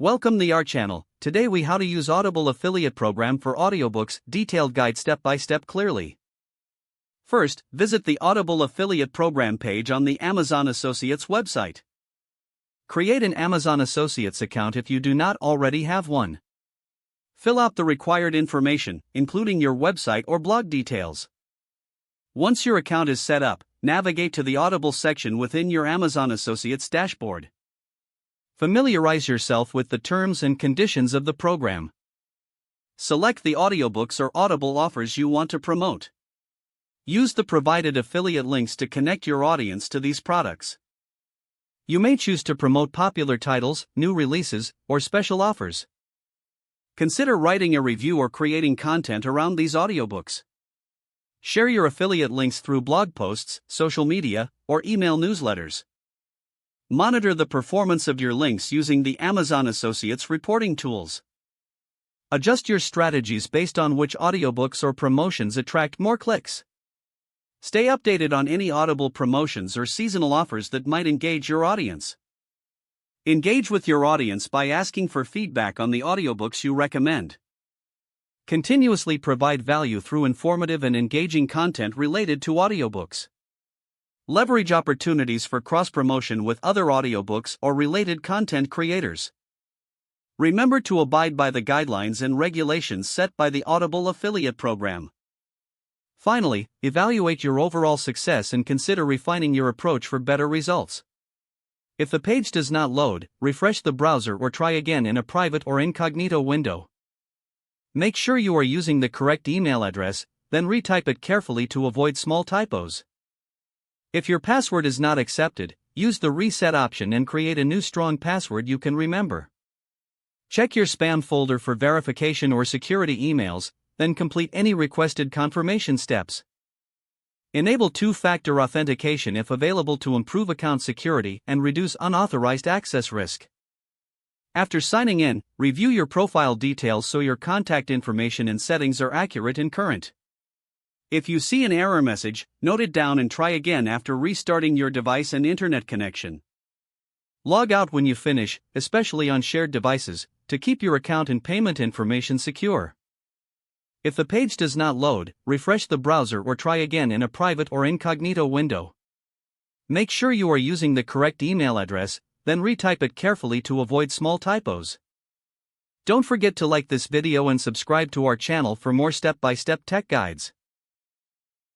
Welcome to our channel. Today we how to use Audible affiliate program for audiobooks, detailed guide step by step clearly. First, visit the Audible affiliate program page on the Amazon Associates website. Create an Amazon Associates account if you do not already have one. Fill out the required information, including your website or blog details. Once your account is set up, navigate to the Audible section within your Amazon Associates dashboard. Familiarize yourself with the terms and conditions of the program. Select the audiobooks or Audible offers you want to promote. Use the provided affiliate links to connect your audience to these products. You may choose to promote popular titles, new releases, or special offers. Consider writing a review or creating content around these audiobooks. Share your affiliate links through blog posts, social media, or email newsletters. Monitor the performance of your links using the Amazon Associates reporting tools. Adjust your strategies based on which audiobooks or promotions attract more clicks. Stay updated on any Audible promotions or seasonal offers that might engage your audience. Engage with your audience by asking for feedback on the audiobooks you recommend. Continuously provide value through informative and engaging content related to audiobooks. Leverage opportunities for cross-promotion with other audiobooks or related content creators. Remember to abide by the guidelines and regulations set by the Audible affiliate program. Finally, evaluate your overall success and consider refining your approach for better results. If the page does not load, refresh the browser or try again in a private or incognito window. Make sure you are using the correct email address, then retype it carefully to avoid small typos. If your password is not accepted, use the reset option and create a new strong password you can remember. Check your spam folder for verification or security emails, then complete any requested confirmation steps. Enable two-factor authentication if available to improve account security and reduce unauthorized access risk. After signing in, review your profile details so your contact information and settings are accurate and current. If you see an error message, note it down and try again after restarting your device and internet connection. Log out when you finish, especially on shared devices, to keep your account and payment information secure. If the page does not load, refresh the browser or try again in a private or incognito window. Make sure you are using the correct email address, then retype it carefully to avoid small typos. Don't forget to like this video and subscribe to our channel for more step-by-step tech guides.